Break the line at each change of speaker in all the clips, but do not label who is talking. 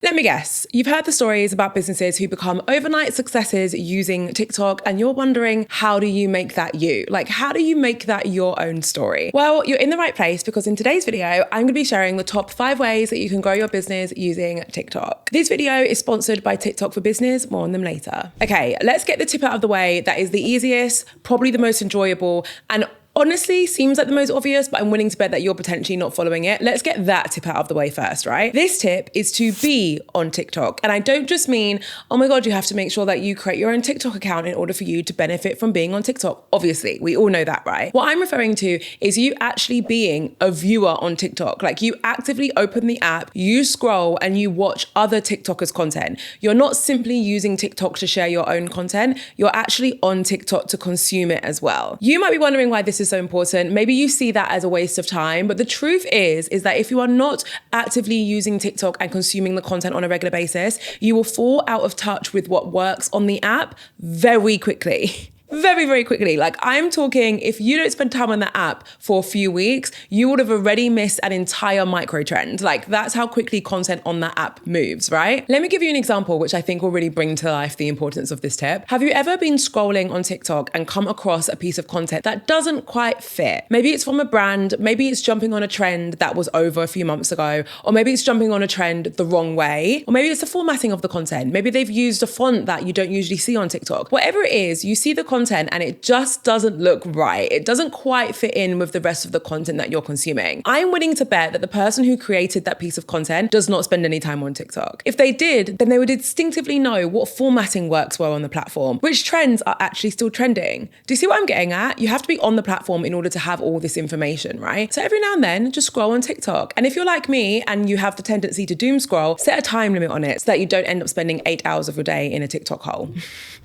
Let me guess, you've heard the stories about businesses who become overnight successes using TikTok, and you're wondering, how do you make that you? Like, how do you make that your own story? Well, you're in the right place, because in today's video, I'm gonna be sharing the top 5 ways that you can grow your business using TikTok. This video is sponsored by TikTok for Business, more on them later. Okay, let's get the tip out of the way that is the easiest, probably the most enjoyable, and honestly seems like the most obvious, but I'm willing to bet that you're potentially not following it. Let's get that tip out of the way first, right? This tip is to be on TikTok. And I don't just mean, oh my God, you have to make sure that you create your own TikTok account in order for you to benefit from being on TikTok. Obviously, we all know that, right? What I'm referring to is you actually being a viewer on TikTok. Like, you actively open the app, you scroll, and you watch other TikTokers' content. You're not simply using TikTok to share your own content. You're actually on TikTok to consume it as well. You might be wondering why this is so important. Maybe you see that as a waste of time, but the truth is that if you are not actively using TikTok and consuming the content on a regular basis, you will fall out of touch with what works on the app very quickly. Very, very quickly. Like, I'm talking, if you don't spend time on the app for a few weeks, you would have already missed an entire micro trend. Like, that's how quickly content on that app moves, right? Let me give you an example, which I think will really bring to life the importance of this tip. Have you ever been scrolling on TikTok and come across a piece of content that doesn't quite fit? Maybe it's from a brand, maybe it's jumping on a trend that was over a few months ago, or maybe it's jumping on a trend the wrong way, or maybe it's the formatting of the content. Maybe they've used a font that you don't usually see on TikTok. Whatever it is, you see the content and it just doesn't look right. It doesn't quite fit in with the rest of the content that you're consuming. I'm willing to bet that the person who created that piece of content does not spend any time on TikTok. If they did, then they would instinctively know what formatting works well on the platform, which trends are actually still trending. Do you see what I'm getting at? You have to be on the platform in order to have all this information, right? So every now and then, just scroll on TikTok. And if you're like me and you have the tendency to doom scroll, set a time limit on it so that you don't end up spending 8 hours of your day in a TikTok hole.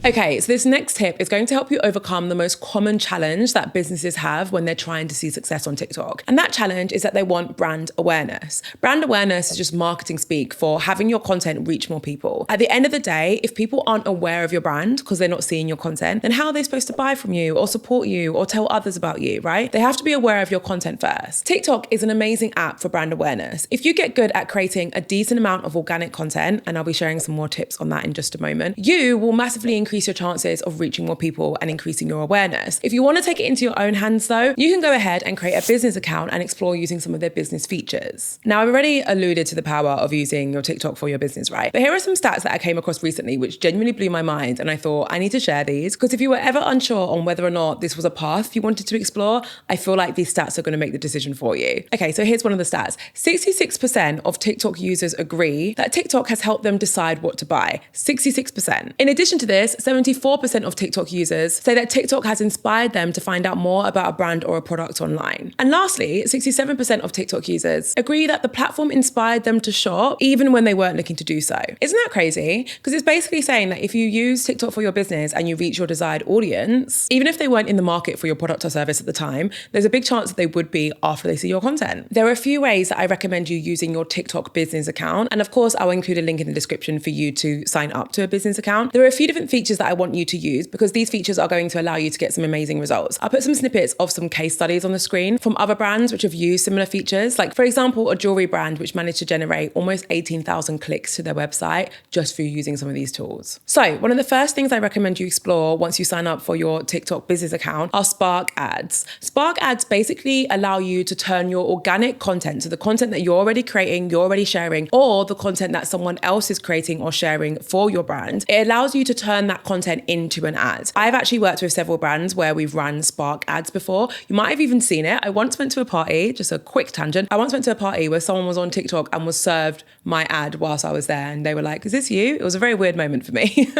Okay, so this next tip is going to help you overcome the most common challenge that businesses have when they're trying to see success on TikTok. And that challenge is that they want brand awareness. Brand awareness is just marketing speak for having your content reach more people. At the end of the day, if people aren't aware of your brand because they're not seeing your content, then how are they supposed to buy from you or support you or tell others about you, right? They have to be aware of your content first. TikTok is an amazing app for brand awareness. If you get good at creating a decent amount of organic content, and I'll be sharing some more tips on that in just a moment, you will massively increase your chances of reaching more people and increasing your awareness. If you want to take it into your own hands though, you can go ahead and create a business account and explore using some of their business features. Now, I've already alluded to the power of using your TikTok for your business, right? But here are some stats that I came across recently which genuinely blew my mind, and I thought I need to share these because if you were ever unsure on whether or not this was a path you wanted to explore, I feel like these stats are going to make the decision for you. Okay, so here's one of the stats. 66% of TikTok users agree that TikTok has helped them decide what to buy. 66%. In addition to this, 74% of TikTok users say that TikTok has inspired them to find out more about a brand or a product online. And lastly, 67% of TikTok users agree that the platform inspired them to shop even when they weren't looking to do so. Isn't that crazy? Because it's basically saying that if you use TikTok for your business and you reach your desired audience, even if they weren't in the market for your product or service at the time, there's a big chance that they would be after they see your content. There are a few ways that I recommend you using your TikTok business account. And of course, I'll include a link in the description for you to sign up to a business account. There are a few different features that I want you to use because these features are going to allow you to get some amazing results. I'll put some snippets of some case studies on the screen from other brands which have used similar features. Like, for example, a jewelry brand which managed to generate almost 18,000 clicks to their website just through using some of these tools. So one of the first things I recommend you explore once you sign up for your TikTok business account are Spark ads. Spark ads basically allow you to turn your organic content, so the content that you're already creating, you're already sharing, or the content that someone else is creating or sharing for your brand. It allows you to turn that content into an ad. I've actually worked with several brands where we've run Spark ads before. You might have even seen it. I once went to a party, just a quick tangent. I once went to a party where someone was on TikTok and was served my ad whilst I was there. And they were like, is this you? It was a very weird moment for me.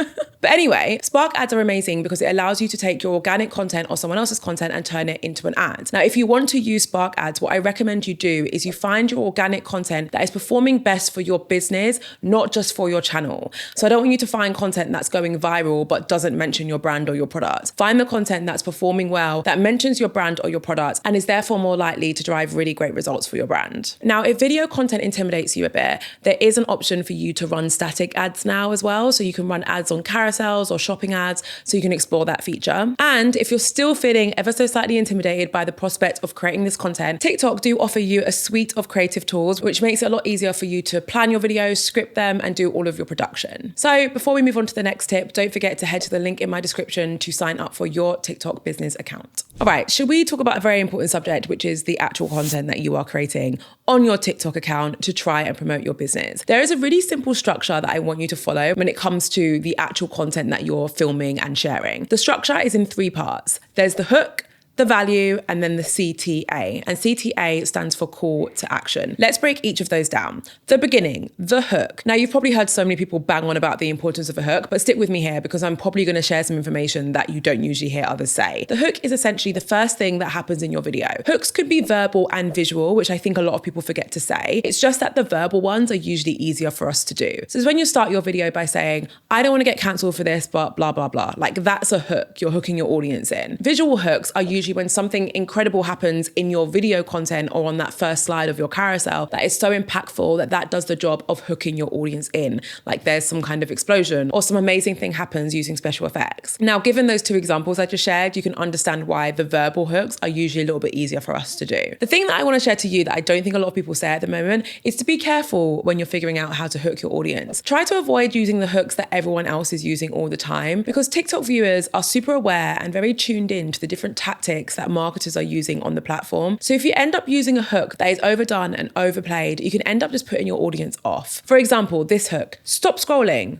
But anyway, Spark ads are amazing because it allows you to take your organic content or someone else's content and turn it into an ad. Now, if you want to use Spark ads, what I recommend you do is you find your organic content that is performing best for your business, not just for your channel. So I don't want you to find content that's going viral but doesn't mention your brand or your your product. Find the content that's performing well, that mentions your brand or your product, and is therefore more likely to drive really great results for your brand. Now, if video content intimidates you a bit, there is an option for you to run static ads now as well. So you can run ads on carousels or shopping ads, so you can explore that feature. And if you're still feeling ever so slightly intimidated by the prospect of creating this content, TikTok do offer you a suite of creative tools, which makes it a lot easier for you to plan your videos, script them, and do all of your production. So before we move on to the next tip, don't forget to head to the link in my description to sign up for your TikTok business account. All right, should we talk about a very important subject, which is the actual content that you are creating on your TikTok account to try and promote your business? There is a really simple structure that I want you to follow when it comes to the actual content that you're filming and sharing. The structure is in 3 parts. There's the hook, the value, and then the CTA. And CTA stands for call to action. Let's break each of those down. The beginning, the hook. Now, you've probably heard so many people bang on about the importance of a hook, but stick with me here because I'm probably going to share some information that you don't usually hear others say. The hook is essentially the first thing that happens in your video. Hooks could be verbal and visual, which I think a lot of people forget to say. It's just that the verbal ones are usually easier for us to do. So it's when you start your video by saying, I don't want to get cancelled for this, but blah, blah, blah. Like, that's a hook. You're hooking your audience in. Visual hooks are usually when something incredible happens in your video content or on that first slide of your carousel that is so impactful that does the job of hooking your audience in. Like, there's some kind of explosion or some amazing thing happens using special effects. Now, given those 2 examples I just shared, you can understand why the verbal hooks are usually a little bit easier for us to do. The thing that I want to share to you that I don't think a lot of people say at the moment is to be careful when you're figuring out how to hook your audience. Try to avoid using the hooks that everyone else is using all the time, because TikTok viewers are super aware and very tuned in to the different tactics that marketers are using on the platform. So if you end up using a hook that is overdone and overplayed, you can end up just putting your audience off. For example, this hook, stop scrolling.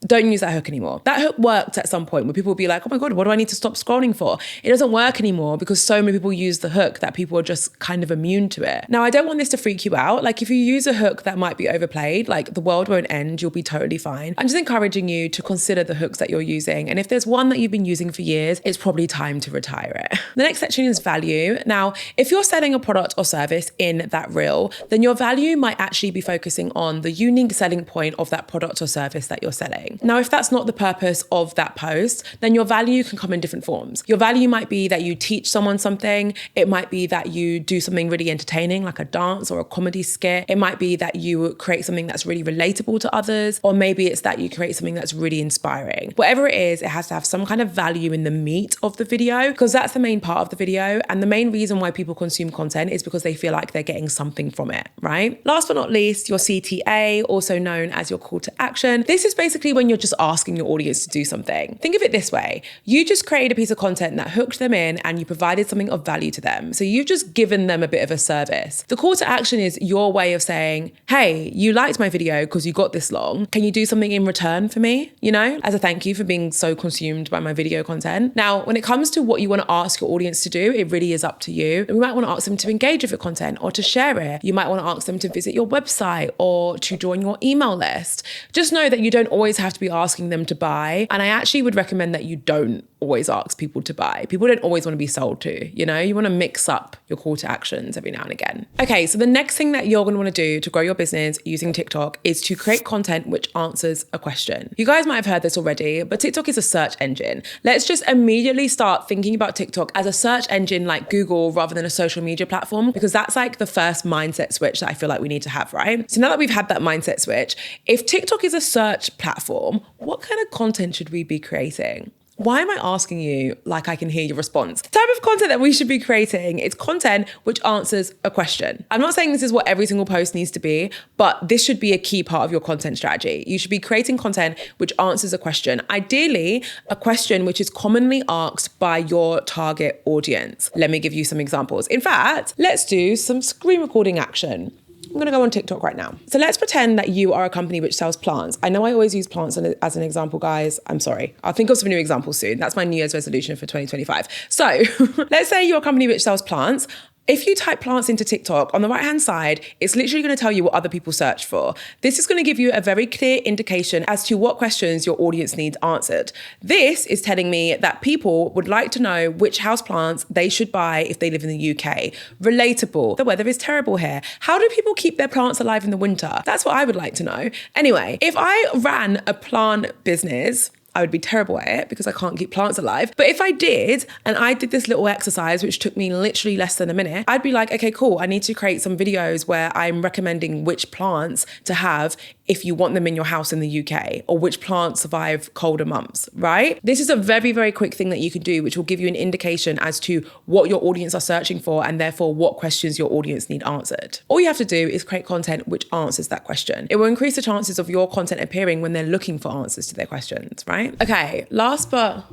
Don't use that hook anymore. That hook worked at some point where people would be like, oh my God, what do I need to stop scrolling for? It doesn't work anymore because so many people use the hook that people are just kind of immune to it. Now, I don't want this to freak you out. Like, if you use a hook that might be overplayed, like, the world won't end, you'll be totally fine. I'm just encouraging you to consider the hooks that you're using. And if there's one that you've been using for years, it's probably time to retire it. The next section is value. Now, if you're selling a product or service in that reel, then your value might actually be focusing on the unique selling point of that product or service that you're selling. Now, if that's not the purpose of that post, then your value can come in different forms. Your value might be that you teach someone something. It might be that you do something really entertaining, like a dance or a comedy skit. It might be that you create something that's really relatable to others, or maybe it's that you create something that's really inspiring. Whatever it is, it has to have some kind of value in the meat of the video, because that's the main part of the video. And the main reason why people consume content is because they feel like they're getting something from it, right? Last but not least, your CTA, also known as your call to action. This is basically when you're just asking your audience to do something. Think of it this way. You just created a piece of content that hooked them in and you provided something of value to them. So you've just given them a bit of a service. The call to action is your way of saying, hey, you liked my video because you got this long. Can you do something in return for me? You know, as a thank you for being so consumed by my video content. Now, when it comes to what you want to ask your audience to do, it really is up to you. We might want to ask them to engage with your content or to share it. You might want to ask them to visit your website or to join your email list. Just know that you don't always have to be asking them to buy. And I actually would recommend that you don't always ask people to buy. People don't always want to be sold to, you know? You want to mix up your call to actions every now and again. Okay, so the next thing that you're going to want to do to grow your business using TikTok is to create content which answers a question. You guys might have heard this already, but TikTok is a search engine. Let's just immediately start thinking about TikTok as a search engine like Google rather than a social media platform, because that's like the first mindset switch that I feel like we need to have, right? So now that we've had that mindset switch, if TikTok is a search platform, what kind of content should we be creating? Why am I asking you like I can hear your response? The type of content that we should be creating is content which answers a question. I'm not saying this is what every single post needs to be, but this should be a key part of your content strategy. You should be creating content which answers a question. Ideally, a question which is commonly asked by your target audience. Let me give you some examples. In fact, let's do some screen recording action. I'm going to go on TikTok right now. So let's pretend that you are a company which sells plants. I know I always use plants as an example, guys. I'm sorry. I'll think of some new examples soon. That's my New Year's resolution for 2025. So let's say you're a company which sells plants. If you type plants into TikTok, on the right-hand side, it's literally going to tell you what other people search for. This is going to give you a very clear indication as to what questions your audience needs answered. This is telling me that people would like to know which houseplants they should buy if they live in the UK. Relatable. The weather is terrible here. How do people keep their plants alive in the winter? That's what I would like to know. Anyway, if I ran a plant business, I would be terrible at it because I can't keep plants alive. But if I did, and I did this little exercise, which took me literally less than a minute, I'd be like, okay, cool. I need to create some videos where I'm recommending which plants to have if you want them in your house in the UK, or which plants survive colder months, right? This is a very, very quick thing that you can do, which will give you an indication as to what your audience are searching for and therefore what questions your audience need answered. All you have to do is create content which answers that question. It will increase the chances of your content appearing when they're looking for answers to their questions, right? Okay, last but...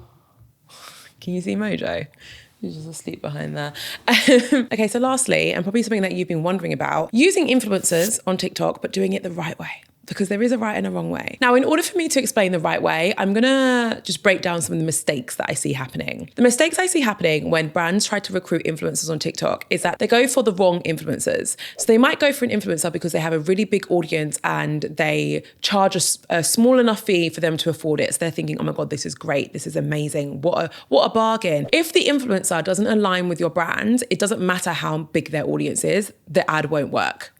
Can you see Mojo? He's just asleep behind there. Okay, so lastly, and probably something that you've been wondering about, using influencers on TikTok, but doing it the right way. Because there is a right and a wrong way. Now, in order for me to explain the right way, I'm gonna just break down some of the mistakes that I see happening. The mistakes I see happening when brands try to recruit influencers on TikTok is that they go for the wrong influencers. So they might go for an influencer because they have a really big audience and they charge a small enough fee for them to afford it. So they're thinking, oh my God, this is great. This is amazing. What a bargain. If the influencer doesn't align with your brand, it doesn't matter how big their audience is, the ad won't work.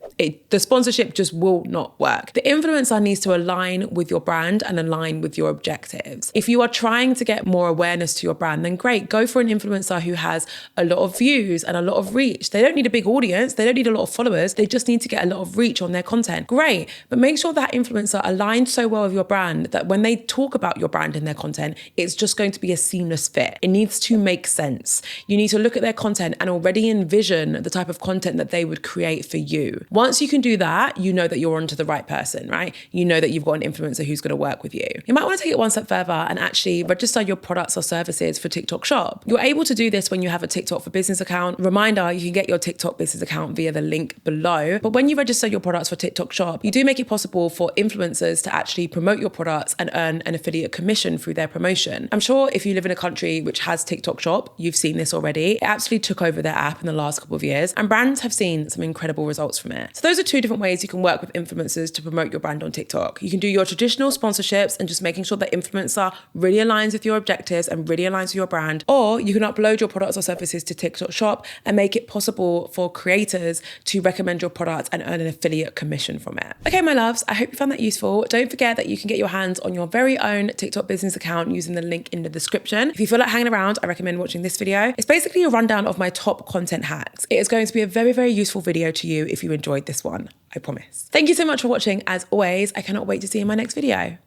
The sponsorship just will not work. The influencer needs to align with your brand and align with your objectives. If you are trying to get more awareness to your brand, then great, go for an influencer who has a lot of views and a lot of reach. They don't need a big audience. They don't need a lot of followers. They just need to get a lot of reach on their content. Great, but make sure that influencer aligns so well with your brand that when they talk about your brand in their content, it's just going to be a seamless fit. It needs to make sense. You need to look at their content and already envision the type of content that they would create for you. Once you can do that, you know that you're onto the right person, right? You know that you've got an influencer who's going to work with you. You might want to take it one step further and actually register your products or services for TikTok Shop. You're able to do this when you have a TikTok for Business account. Reminder, you can get your TikTok Business account via the link below. But when you register your products for TikTok Shop, you do make it possible for influencers to actually promote your products and earn an affiliate commission through their promotion. I'm sure if you live in a country which has TikTok Shop, you've seen this already. It absolutely took over their app in the last couple of years and brands have seen some incredible results from it. So those are two different ways you can work with influencers to promote your brand on TikTok. You can do your traditional sponsorships and just making sure that influencer really aligns with your objectives and really aligns with your brand. Or you can upload your products or services to TikTok Shop and make it possible for creators to recommend your products and earn an affiliate commission from it. Okay, my loves, I hope you found that useful. Don't forget that you can get your hands on your very own TikTok Business account using the link in the description. If you feel like hanging around, I recommend watching this video. It's basically a rundown of my top content hacks. It is going to be a very, very useful video to you if you enjoyed this one. I promise. Thank you so much for watching. As always, I cannot wait to see you in my next video.